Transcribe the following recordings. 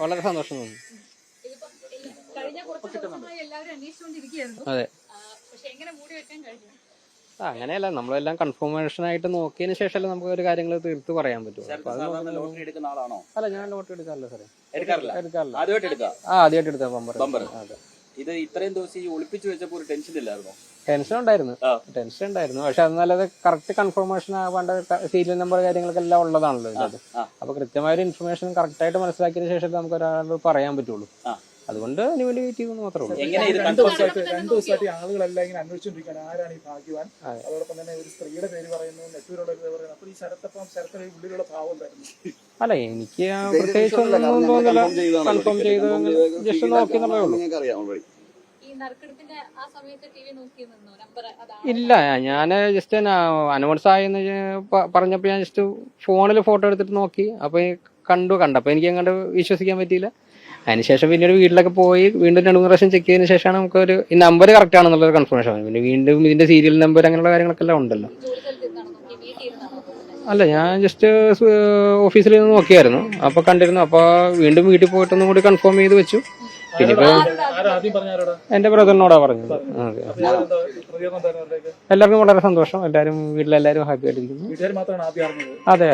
വളരെ സന്തോഷം തോന്നുന്നു. അതെ, അങ്ങനെയല്ല, നമ്മളെല്ലാം കൺഫർമേഷൻ ആയിട്ട് നോക്കിയതിന് ശേഷമല്ലേ നമുക്ക് ഒരു കാര്യങ്ങൾ തീർത്ത് പറയാൻ പറ്റും. അല്ല, ഞാൻ ലോട്ടറി എടുക്കാറില്ല സാറേ. എടുക്കാറില്ല. ആദ്യമായിട്ട് എടുത്ത ബമ്പർ. അതെ. ഇത് ഇത്രയും ദിവസം ഈ ഒളിപ്പിച്ചു വെച്ചപ്പോൾ ഒരു ടെൻഷൻ ഇല്ലായിരുന്നോ? ടെൻഷൻ ഉണ്ടായിരുന്നു. പക്ഷെ അത് കറക്റ്റ് കൺഫർമേഷൻ ആവേണ്ട സീരിയൽ നമ്പർ കാര്യങ്ങളൊക്കെല്ലാം ഉള്ളതാണല്ലോ ഇതിനകത്ത്. അപ്പൊ കൃത്യമായ ഒരു ഇൻഫർമേഷൻ കറക്റ്റ് ആയിട്ട് മനസ്സിലാക്കിയതിന് ശേഷം നമുക്ക് ഒരാളോട് പറയാൻ പറ്റുള്ളൂ. അതുകൊണ്ട് അതിന് വേണ്ടി വെയിറ്റ് ചെയ്യുന്നു മാത്രമേ ഉള്ളൂ. രണ്ടു ദിവസമായിട്ട് ആളുകളെല്ലാം ഇങ്ങനെ അന്വേഷിച്ചോണ്ടിരിക്കുകയാണ് ആരാണ് ഈ ഭാഗ്യവാൻ. അതോടൊപ്പം തന്നെ ഒരു സ്ത്രീയുടെ പേര് പറയുന്നു, നെറ്റൂരുള്ള പേര് പറയുന്നു. അപ്പൊ ഈ ശരത്തിന്റെ ഉള്ളിലുള്ള ഭാവം എന്തായിരുന്നു? അല്ല, എനിക്ക് പ്രത്യേകിച്ച് ഒന്നും തോന്നില്ല. കൺഫേം ചെയ്ത് ജസ്റ്റ് നോക്കി എന്നുള്ളതേ ഉള്ളൂ. ഇല്ല, ഞാന് ജസ്റ്റ് അനൗൺസ് ആയെന്ന് പറഞ്ഞപ്പോ ഞാൻ ജസ്റ്റ് ഫോണിൽ ഫോട്ടോ എടുത്തിട്ട് നോക്കി. അപ്പൊ കണ്ടപ്പോ എനിക്ക് അങ്ങോട്ട് വിശ്വസിക്കാൻ പറ്റിയില്ല. അതിനുശേഷം പിന്നീട് വീട്ടിലൊക്കെ പോയി വീണ്ടും 2-3 പ്രാവശ്യം ചെക്ക് ചെയ്തതിനു ശേഷമാണ് നമുക്കൊരു ഈ നമ്പർ കറക്റ്റ് ആണെന്നുള്ളത് കൺഫർമേഷൻ. പിന്നെ വീണ്ടും ഇതിന്റെ സീരിയൽ നമ്പർ അങ്ങനെയുള്ള കാര്യങ്ങളൊക്കെ എല്ലാം ഉണ്ടല്ലോ. അല്ല, ഞാൻ ജസ്റ്റ് ഓഫീസിൽ നിന്ന് നോക്കിയായിരുന്നു. അപ്പൊ കണ്ടിരുന്നു. അപ്പൊ വീണ്ടും വീട്ടിൽ പോയിട്ടൊന്നും കൂടി കൺഫേം ചെയ്ത് വെച്ചു. പിന്നെ എന്റെ ബ്രദറിനോടാ പറഞ്ഞത്. എല്ലാവർക്കും വളരെ സന്തോഷം. വീട്ടിലെല്ലാരും ഹാപ്പി ആയിട്ടിരിക്കുന്നു. അതെ.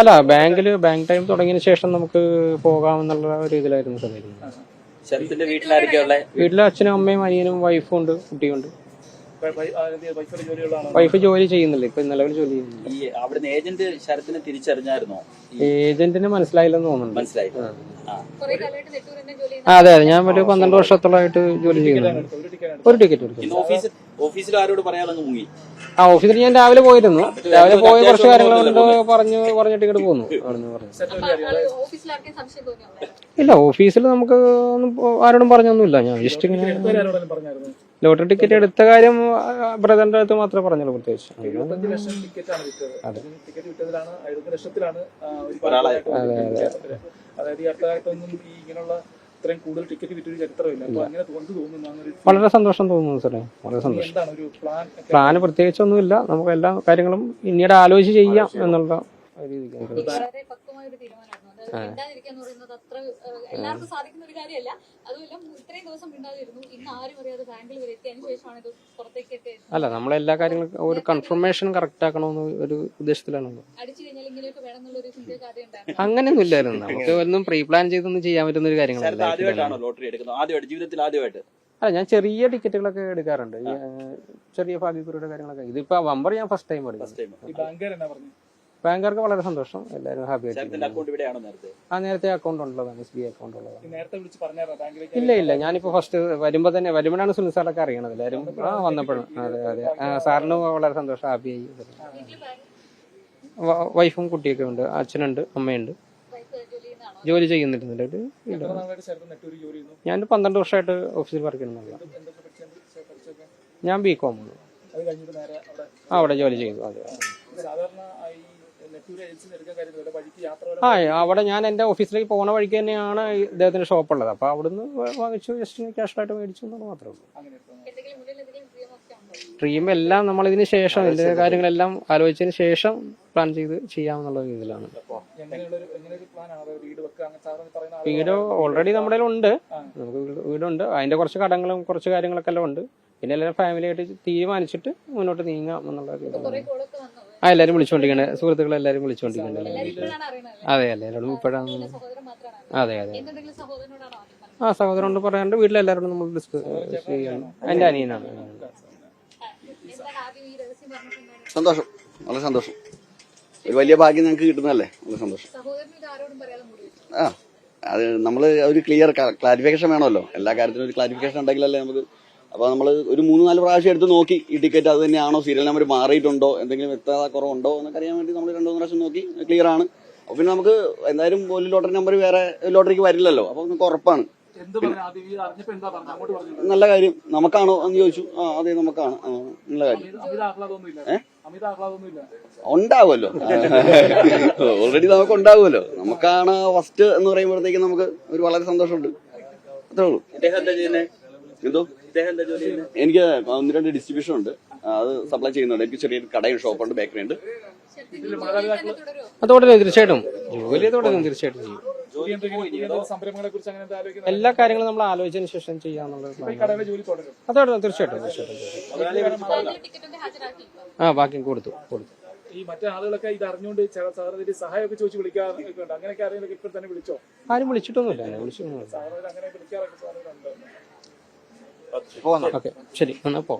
അല്ല, ബാങ്ക് ടൈം തുടങ്ങിയതിനു ശേഷം നമുക്ക് പോകാമെന്നുള്ള ഒരു ഇതിലായിരുന്നു സാർ. വീട്ടിലെ അച്ഛനും അമ്മയും അനിയനും വൈഫും ഉണ്ട്, കുട്ടിയുണ്ട്. വൈഫ് ജോലി ചെയ്യുന്നില്ല, ഇപ്പൊ നിലവിൽ ജോലി ചെയ്യുന്നില്ല. ഏജന്റ് ശരത്തിനെ തിരിച്ചറിഞ്ഞായിരുന്നോ? ഏജന്റിന് മനസ്സിലായില്ലെന്ന് തോന്നുന്നു. മനസ്സിലായി. അതെ, ഞാൻ ഒരു 12 വർഷത്തോളമായിട്ട് ജോലി ചെയ്യുന്നുണ്ട്. ഒരു ടിക്കറ്റ് എടുക്കും. ഓഫീസിൽ ആരോട് പറയാനങ്ങ് മുങ്ങി? ഓഫീസിൽ ഞാൻ രാവിലെ പോയിരുന്നു. രാവിലെ പോയ കുറച്ച് കാര്യങ്ങളുണ്ട് പറഞ്ഞിട്ട് ഇങ്ങോട്ട് പോന്നു. ഇല്ല, ഓഫീസിൽ നമുക്ക് ആരോടും പറഞ്ഞൊന്നുമില്ല. ഞാൻ ജസ്റ്റ് ഇങ്ങനെ ലോട്ടറി ടിക്കറ്റ് എടുത്ത കാര്യം ബ്രദറിന്റെ അടുത്ത് മാത്രമേ പറഞ്ഞുള്ളൂ. പ്രത്യേകിച്ച് വളരെ സന്തോഷം തോന്നുന്നു സാറേ. വളരെ സന്തോഷം. പ്ലാന് പ്രത്യേകിച്ചൊന്നുമില്ല. നമുക്ക് എല്ലാ കാര്യങ്ങളും പിന്നീട് ആലോചിച്ച് ചെയ്യാം എന്നുള്ള രീതിക്ക്. എല്ലാവർക്കും സാധിക്കുന്ന ഒരു കാര്യമല്ല. അതുമല്ല, ഇത്രയും ദിവസം ഉണ്ടായിരുന്നു. ഇന്ന് ആരും അറിയാതെ ബാങ്കിൽ വരെ എത്തിയതിനു ശേഷമാണ് ഇത് പുറത്തേക്കൊക്കെ. അല്ല, നമ്മളെല്ലാ കാര്യങ്ങളും ഒരു കൺഫർമേഷൻ കറക്റ്റ് ആക്കണമെന്ന് ഒരു ഉദ്ദേശത്തിലാണല്ലോ. അടിച്ചു കഴിഞ്ഞാൽ ഇങ്ങനെയൊക്കെ വേണമെന്നുള്ള ഒരു ചിന്തയൊക്കെ അങ്ങനെയൊന്നും ഇല്ലായിരുന്നു. നമുക്ക് ഒന്നും പ്രീ പ്ലാൻ ചെയ്തൊന്നും ചെയ്യാൻ പറ്റുന്ന ഒരു കാര്യങ്ങളല്ല. അല്ല, ഞാൻ ചെറിയ ടിക്കറ്റുകളൊക്കെ എടുക്കാറുണ്ട്. ചെറിയ ഭാഗ്യക്കുറിയുടെ കാര്യങ്ങളൊക്കെ. ഇതിപ്പോ ബമ്പർ ഞാൻ ഫസ്റ്റ് ടൈം എടുക്കും. ബാങ്കുകാർക്ക് വളരെ സന്തോഷം. എല്ലാവരും ഹാപ്പി ആയിട്ട്. നേരത്തെ അക്കൗണ്ട് ഉള്ളതാണ്, SBI അക്കൗണ്ട് ഉള്ളതാണ്. ഇല്ല, ഞാനിപ്പോ ഫസ്റ്റ് വരുമ്പോഴാണ് സുനിൽ സാറൊക്കെ അറിയണത്. എല്ലാവരും വന്നപ്പോഴും. അതെ. സാറിന് വളരെ സന്തോഷം, ഹാപ്പിയായി. വൈഫും കുട്ടിയൊക്കെ ഉണ്ട്, അച്ഛനുണ്ട്, അമ്മയുണ്ട്. ജോലി ചെയ്യുന്നില്ല. ഞാൻ 12 വർഷമായിട്ട് ഓഫീസിൽ വർക്ക് ചെയ്യുന്നുണ്ട്. ഞാൻ BCom അവിടെ ജോലി ചെയ്തു. അതെ. അവിടെ ഞാൻ എന്റെ ഓഫീസിലേക്ക് പോണ വഴിക്ക് തന്നെയാണ് ഇദ്ദേഹത്തിന്റെ ഷോപ്പ് ഉള്ളത്. അപ്പൊ അവിടുന്ന് വാങ്ങിച്ചു, ജസ്റ്റ് ക്യാഷായിട്ട് മേടിച്ചു എന്നുള്ളത് മാത്രമേ ഉള്ളൂ. ഡ്രീം എല്ലാം നമ്മൾ ഇതിന് ശേഷം ഇതിന്റെ കാര്യങ്ങളെല്ലാം ആലോചിച്ചതിന് ശേഷം പ്ലാൻ ചെയ്ത് ചെയ്യാമെന്നുള്ള രീതിയിലാണ്. വീട് ഓൾറെഡി നമ്മുടെ ഉണ്ട്. നമുക്ക് വീടുണ്ട്. അതിന്റെ കുറച്ച് കടങ്ങളും കുറച്ച് കാര്യങ്ങളൊക്കെ എല്ലാം ഉണ്ട്. പിന്നെ എല്ലാവരും ഫാമിലി ആയിട്ട് തീരുമാനിച്ചിട്ട് മുന്നോട്ട് നീങ്ങാം എന്നുള്ള രീതിയിലാണ്. എല്ലാരും വിളിച്ചോണ്ടിരിക്കണേ, സുഹൃത്തുക്കളെല്ലാരും വിളിച്ചോണ്ടിരിക്കണേ. അതെ, എല്ലാവരോടും ഇപ്പോഴാണ്. അതെ. സഹോദരനോട് പറയാണ്ട് വീട്ടിലെല്ലാവരോടും നമ്മൾ ഡിസ്കസ് ചെയ്യണം. എന്റെ അനിയനാണ്. സന്തോഷം, വളരെ സന്തോഷം. ഒരു വലിയ ഭാഗ്യം ഞങ്ങൾക്ക് കിട്ടുന്നതല്ലേ, വളരെ സന്തോഷം. അത് നമ്മൾ ഒരു ക്ലാരിഫിക്കേഷൻ വേണമല്ലോ. എല്ലാ കാര്യത്തിനും ഒരു ക്ലാരിഫിക്കേഷൻ ഉണ്ടെങ്കിലല്ലേ നമുക്ക്. അപ്പോൾ നമ്മൾ ഒരു 3-4 പ്രാവശ്യം എടുത്ത് നോക്കി ഈ ടിക്കറ്റ് അത് തന്നെയാണോ, സീരിയൽ നമ്പർ മാറിയിട്ടുണ്ടോ, എന്തെങ്കിലും വ്യക്തത കുറവുണ്ടോ എന്നൊക്കെ അറിയാൻ വേണ്ടി നമ്മൾ 2-3 പ്രാവശ്യം നോക്കി. ക്ലിയർ ആണ്. അപ്പോൾ പിന്നെ നമുക്ക് എന്തായാലും ഒരു ലോട്ടറി നമ്പർ വേറെ ലോട്ടറിക്ക് വരില്ലല്ലോ. അപ്പോൾ നമുക്ക് ഉറപ്പാണ്. നല്ല കാര്യം. നമുക്കാണോ എന്ന് ചോദിച്ചു. അതെ, നമുക്കാണ്. നല്ല കാര്യം. ഉണ്ടാവുമല്ലോ, ഓൾറെഡി നമുക്ക് ഉണ്ടാവുമല്ലോ. നമുക്കാണ് ഫസ്റ്റ് എന്ന് പറയുമ്പോഴത്തേക്കും നമുക്ക് ഒരു വളരെ സന്തോഷമുണ്ട്. അത്രേ ഉള്ളൂ. എന്തോ എനിക്ക് 1-2 ഡിസ്ട്രിബ്യൂഷൻ ഉണ്ട്. അത് സപ്ലൈ ചെയ്യുന്നുണ്ട്. എനിക്ക് ചെറിയൊരു കടയും ഷോപ്പുണ്ട്, ബേക്കറി ഉണ്ട്. ഇതിൽ മാതാപിതാക്കൾ അതോടെ തീർച്ചയായിട്ടും ജോലി തുടരും, തീർച്ചയായിട്ടും ചെയ്യും. പുതിയ എന്തെങ്കിലും സംരംഭങ്ങളെ കുറിച്ച് അങ്ങനെ എന്താ ആലോചിക്കുന്നത്? എല്ലാ കാര്യങ്ങളും നമ്മൾ ആലോചിച്ചതിന് ശേഷം ചെയ്യാന്നുള്ളത് ഈ കടയിലെ ജോലി തുടരും. അതോടെ തീർച്ചയായിട്ടും തീർച്ചയായിട്ടും. ടിക്കറ്റ് ഹാജരാക്കി ബാക്കി കൊടുത്തു. ഈ മറ്റേ ആളുകളൊക്കെ ഇത് അറിഞ്ഞുകൊണ്ട് ചില സാറിന് സഹായമൊക്കെ ചോദിച്ച് വിളിക്കാറുണ്ട്. അങ്ങനെയൊക്കെ ആരെങ്കിലും ഇപ്പോൾ തന്നെ വിളിച്ചോ? ആരും വിളിച്ചിട്ടൊന്നുമില്ല, വിളിച്ചിട്ടൊന്നുമില്ല. സാറിന് അങ്ങനെ വിളിക്കാറൊക്കെ സാറിനുണ്ട്. ഓക്കെ ശരി, എന്നാ പോ.